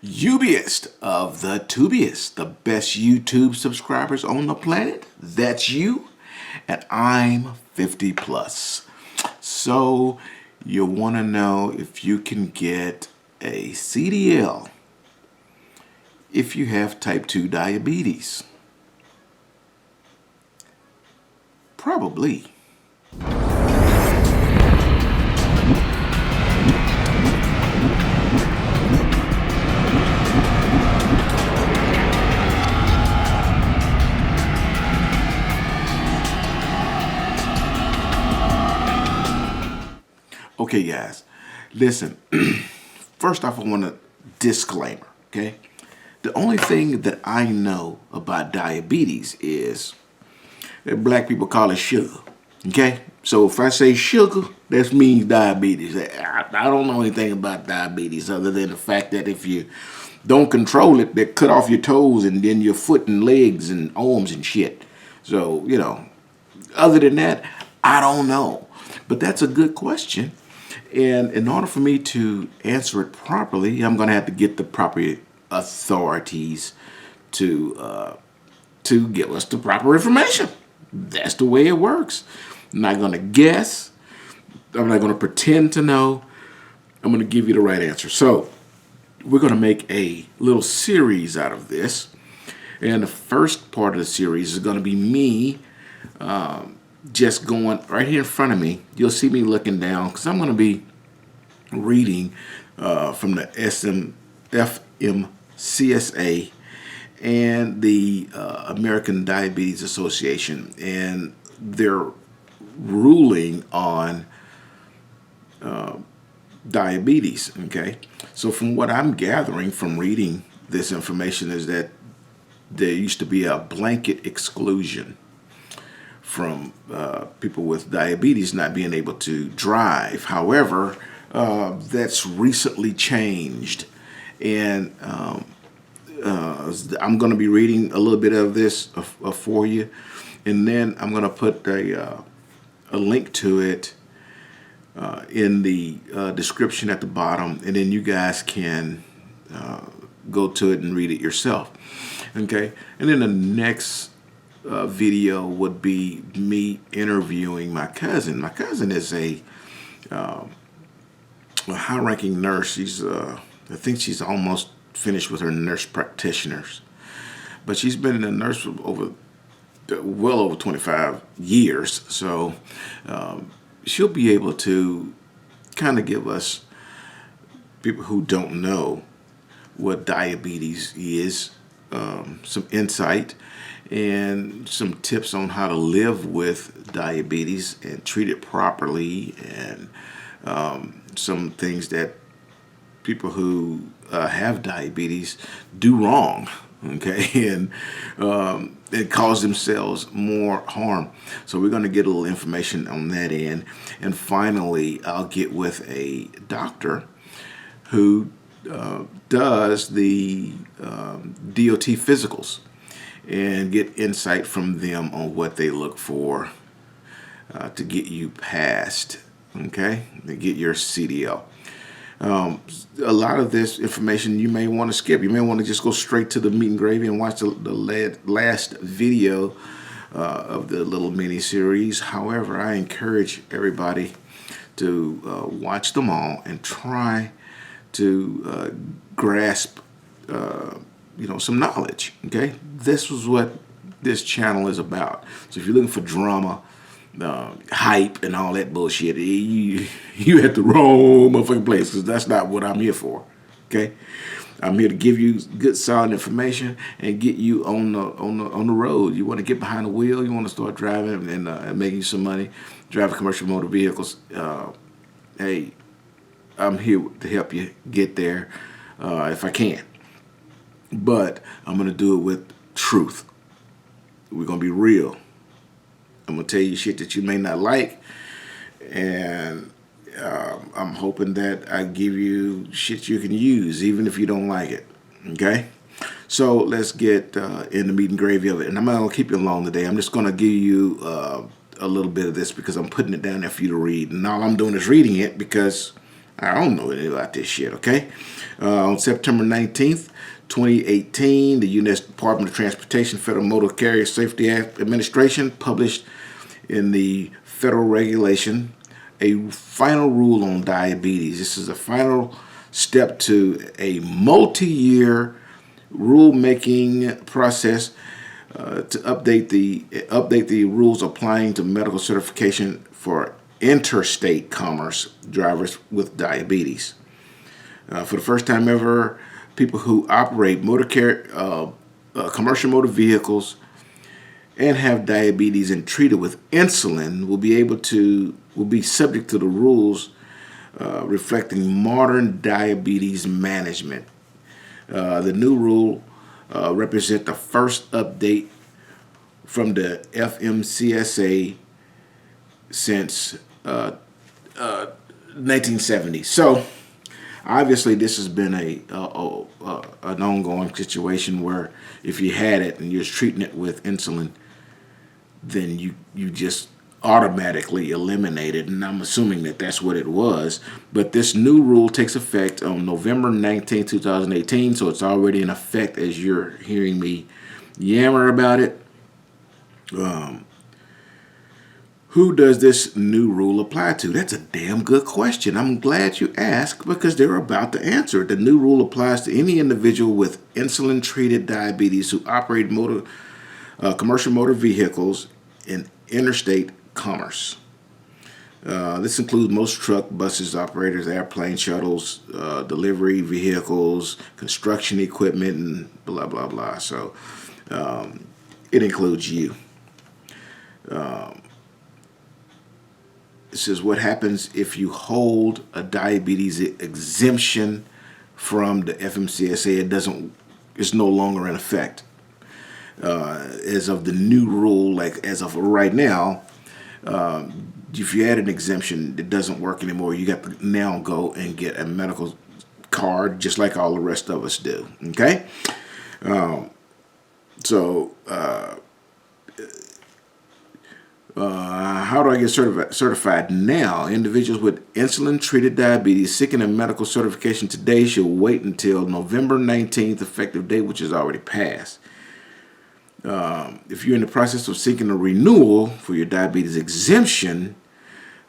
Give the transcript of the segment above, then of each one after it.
Ubiest of the tubiest, the best YouTube subscribers on the planet. That's you, and I'm 50 plus. So you want to know if you can get a CDL if you have type 2 diabetes. Probably. Okay, guys, listen. First off, I want a disclaimer, okay? The only thing that I know about diabetes is that black people call it sugar, okay? So if I say sugar, that means diabetes. I don't know anything about diabetes other than the fact that if you don't control it, they cut off your toes and then your foot and legs and arms and shit. So, you know, other than that, I don't know. But that's a good question. And in order for me to answer it properly, I'm going to have to get the proper authorities to give us the proper information. That's the way it works. I'm not going to guess. I'm not going to pretend to know. I'm going to give you the right answer. So we're going to make a little series out of this. And the first part of the series is going to be me just going right here in front of me. You'll see me looking down because I'm going to be reading from the FMCSA and the American Diabetes Association and their ruling on diabetes. Okay, so from what I'm gathering from reading this information is that there used to be a blanket exclusion from people with diabetes not being able to drive. However, that's recently changed, and I'm going to be reading a little bit of this for you, and then I'm going to put a link to it in the description at the bottom, and then you guys can go to it and read it yourself. Okay, and then the next video would be me interviewing my cousin. My cousin is a high-ranking nurse. She's I think she's almost finished with her nurse practitioners, but she's been a nurse for well over 25 years. So she'll be able to kind of give us, people who don't know what diabetes is, some insight and some tips on how to live with diabetes and treat it properly, and some things that people who have diabetes do wrong, okay, and it cause themselves more harm. So we're going to get a little information on that end. And finally, I'll get with a doctor who does the DOT physicals and get insight from them on what they look for to get you passed, okay, to get your CDL. A lot of this information you may want to skip. You may want to just go straight to the meat and gravy and watch the last video of the little mini series. However, I encourage everybody to watch them all and try to grasp some knowledge. Okay, this was what this channel is about. So if you're looking for drama, hype and all that bullshit, you at the wrong motherfucking place, because that's not what I'm here for. Okay, I'm here to give you good solid information and get you on the road. You want to get behind the wheel, you want to start driving and making some money, driving commercial motor vehicles. Hey, I'm here to help you get there if I can. But I'm going to do it with truth. We're going to be real. I'm going to tell you shit that you may not like. And I'm hoping that I give you shit you can use, even if you don't like it. Okay? So let's get in the meat and gravy of it. And I'm not going to keep you long today. I'm just going to give you a little bit of this because I'm putting it down there for you to read. And all I'm doing is reading it because I don't know anything about this shit, okay? On September 19th, 2018, the U.S. Department of Transportation Federal Motor Carrier Safety Administration published in the federal regulation a final rule on diabetes. This is a final step to a multi-year rulemaking process to update the rules applying to medical certification for interstate commerce drivers with diabetes. For the first time ever, people who operate commercial motor vehicles and have diabetes and treated with insulin will be subject to the rules reflecting modern diabetes management. The new rule represent the first update from the FMCSA since 1970. So obviously this has been an ongoing situation where if you had it and you're treating it with insulin, then you just automatically eliminate it, and I'm assuming that that's what it was. But this new rule takes effect on November 19, 2018, so it's already in effect as you're hearing me yammer about it. Who does this new rule apply to? That's a damn good question. I'm glad you asked because they're about to answer it. The new rule applies to any individual with insulin-treated diabetes who operate commercial motor vehicles in interstate commerce. This includes most truck, buses, operators, airplane shuttles, delivery vehicles, construction equipment, and blah, blah, blah. So it includes you. It says what happens if you hold a diabetes exemption from the FMCSA. It's no longer in effect. As of the new rule, like as of right now, if you had an exemption, it doesn't work anymore. You got to now go and get a medical card, just like all the rest of us do. Okay, how do I get certified now? Individuals with insulin-treated diabetes seeking a medical certification today should wait until November 19th, effective date, which is already passed. If you're in the process of seeking a renewal for your diabetes exemption,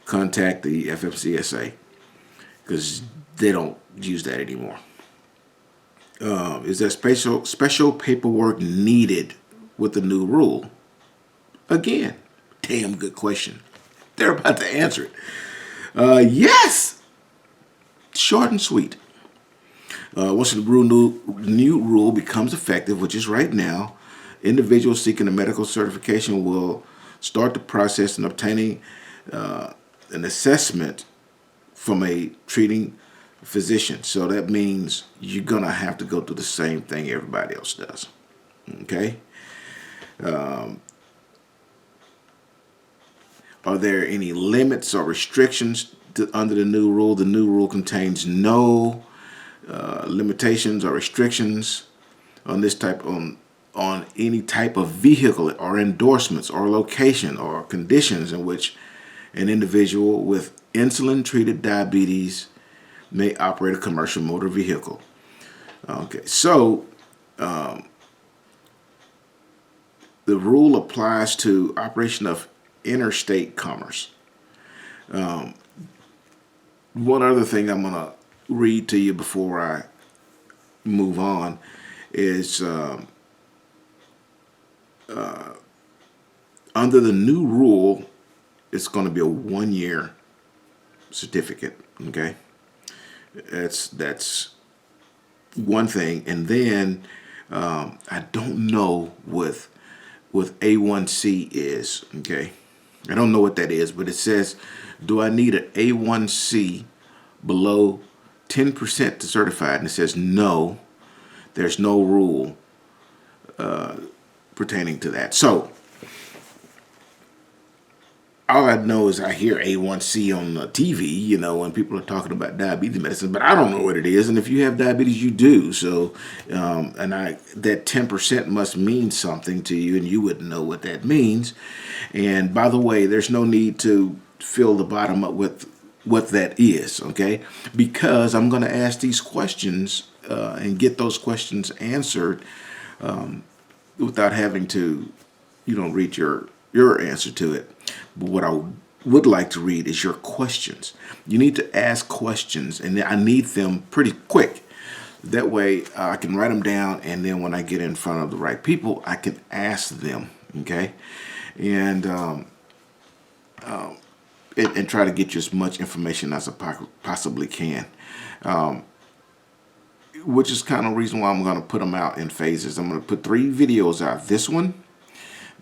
contact the FMCSA because they don't use that anymore. Is there special paperwork needed with the new rule? Again, damn good question. They're about to answer it. Yes! Short and sweet. Once the new rule becomes effective, which is right now, individuals seeking a medical certification will start the process in obtaining an assessment from a treating physician. So that means you're going to have to go through the same thing everybody else does. Okay? Are there any limits or restrictions under the new rule? The new rule contains no limitations or restrictions on this type on any type of vehicle or endorsements or location or conditions in which an individual with insulin-treated diabetes may operate a commercial motor vehicle. Okay, so the rule applies to operation of interstate commerce. One other thing I'm going to read to you before I move on is under the new rule, it's going to be a 1-year certificate. Okay, that's one thing. And then I don't know what A1C is. Okay, I don't know what that is, but it says, do I need an A1C below 10% to certify it? And it says no, there's no rule pertaining to that. So all I know is I hear A1C on the TV, when people are talking about diabetes medicine, but I don't know what it is. And if you have diabetes, you do. So, that 10% must mean something to you, and you wouldn't know what that means. And by the way, there's no need to fill the bottom up with 10% what that is, okay? Because I'm going to ask these questions and get those questions answered without having to, read your answer to it. But what I would like to read is your questions. You need to ask questions, and I need them pretty quick. That way I can write them down, and then when I get in front of the right people, I can ask them, okay? And and try to get you as much information as I possibly can. Which is kind of the reason why I'm going to put them out in phases. I'm going to put 3 videos out. This one,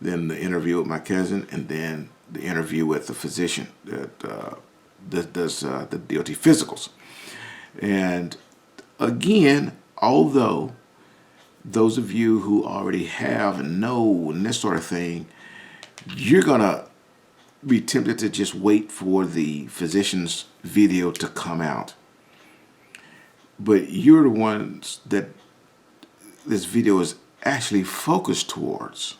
then the interview with my cousin, and then the interview with the physician that does the DOT physicals. And again, although those of you who already have and know and this sort of thing, you're going to be tempted to just wait for the physician's video to come out. But you're the ones that this video is actually focused towards.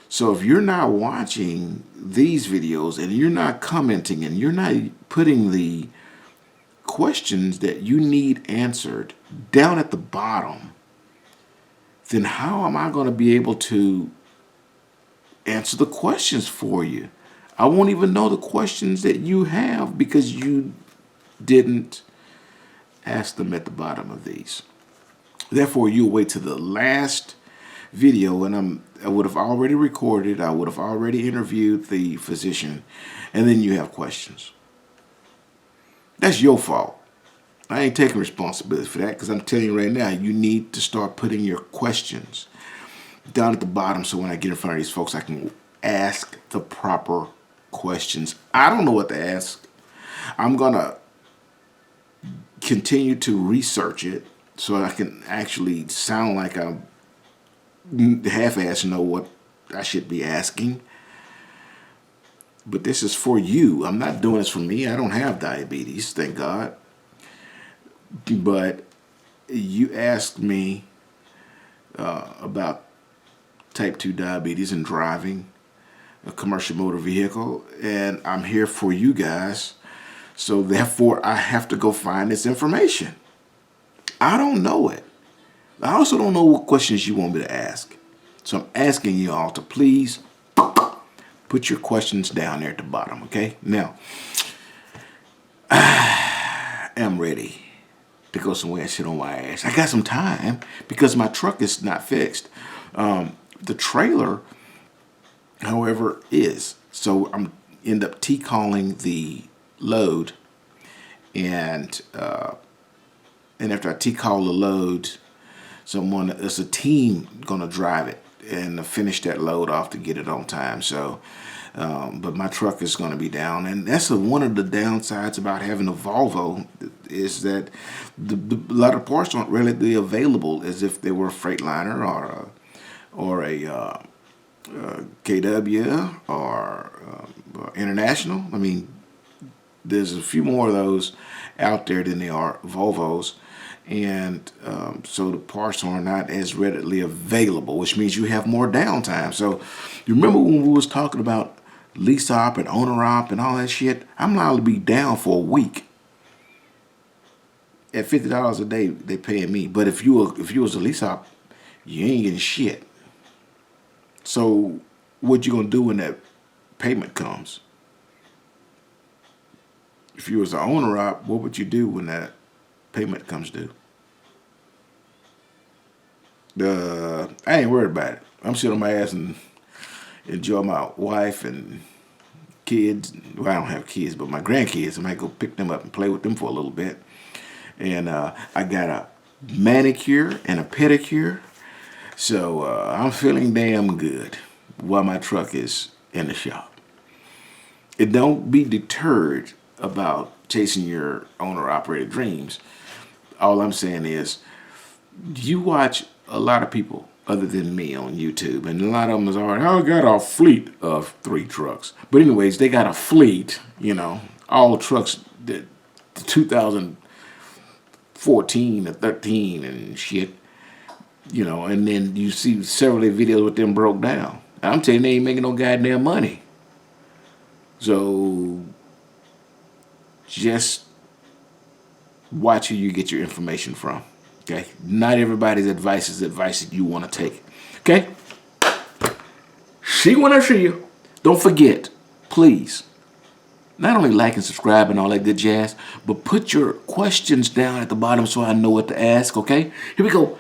So if you're not watching these videos and you're not commenting and you're not putting the questions that you need answered down at the bottom, then how am I going to be able to answer the questions for you? I won't even know the questions that you have because you didn't ask them at the bottom of these. Therefore, you'll wait to the last video, and I would have already recorded, I would have already interviewed the physician, and then you have questions. That's your fault. I ain't taking responsibility for that because I'm telling you right now, you need to start putting your questions down at the bottom so when I get in front of these folks, I can ask the proper questions. I don't know what to ask. I'm going to continue to research it so I can actually sound like I half-ass know what I should be asking. But this is for you. I'm not doing this for me. I don't have diabetes, thank God. But you asked me about type 2 diabetes and driving a commercial motor vehicle, and I'm here for you guys. So therefore, I have to go find this information. I don't know it. I also don't know what questions you want me to ask. So I'm asking you all to please put your questions down there at the bottom, okay? Now, I am ready to go somewhere and sit on my ass. I got some time because my truck is not fixed. The trailer, however, is. So I'm end up T-calling the load, and after I T-call the load, there's a team gonna drive it and finish that load off to get it on time. So, but my truck is gonna be down, and that's one of the downsides about having a Volvo is that a lot of parts aren't readily available as if they were a Freightliner or a KW or International. I mean, there's a few more of those out there than there are Volvos, and so the parts are not as readily available, which means you have more downtime. So you remember when we was talking about lease op and owner op and all that shit? I'm liable to be down for a week. At $50 a day, they paying me. But if you was a lease op, you ain't getting shit. So what you gonna do when that payment comes? If you was an owner op, what would you do when that payment comes due? I ain't worried about it. I'm sitting on my ass and enjoy my wife and kids. Well, I don't have kids, but my grandkids. I might go pick them up and play with them for a little bit. And I got a manicure and a pedicure. So I'm feeling damn good while my truck is in the shop. It don't be deterred about chasing your owner-operated dreams. All I'm saying is you watch a lot of people other than me on YouTube, and a lot of them is already, I got a fleet of 3 trucks. But anyways, they got a fleet, all trucks that 2014 or 13 and shit, and then you see several of their videos with them broke down. I'm telling you, they ain't making no goddamn money. So Just watch who you get your information from. Okay? Not everybody's advice is advice that you want to take. Okay? See when I see you. Don't forget, please, not only like and subscribe and all that good jazz, but put your questions down at the bottom so I know what to ask, okay? Here we go.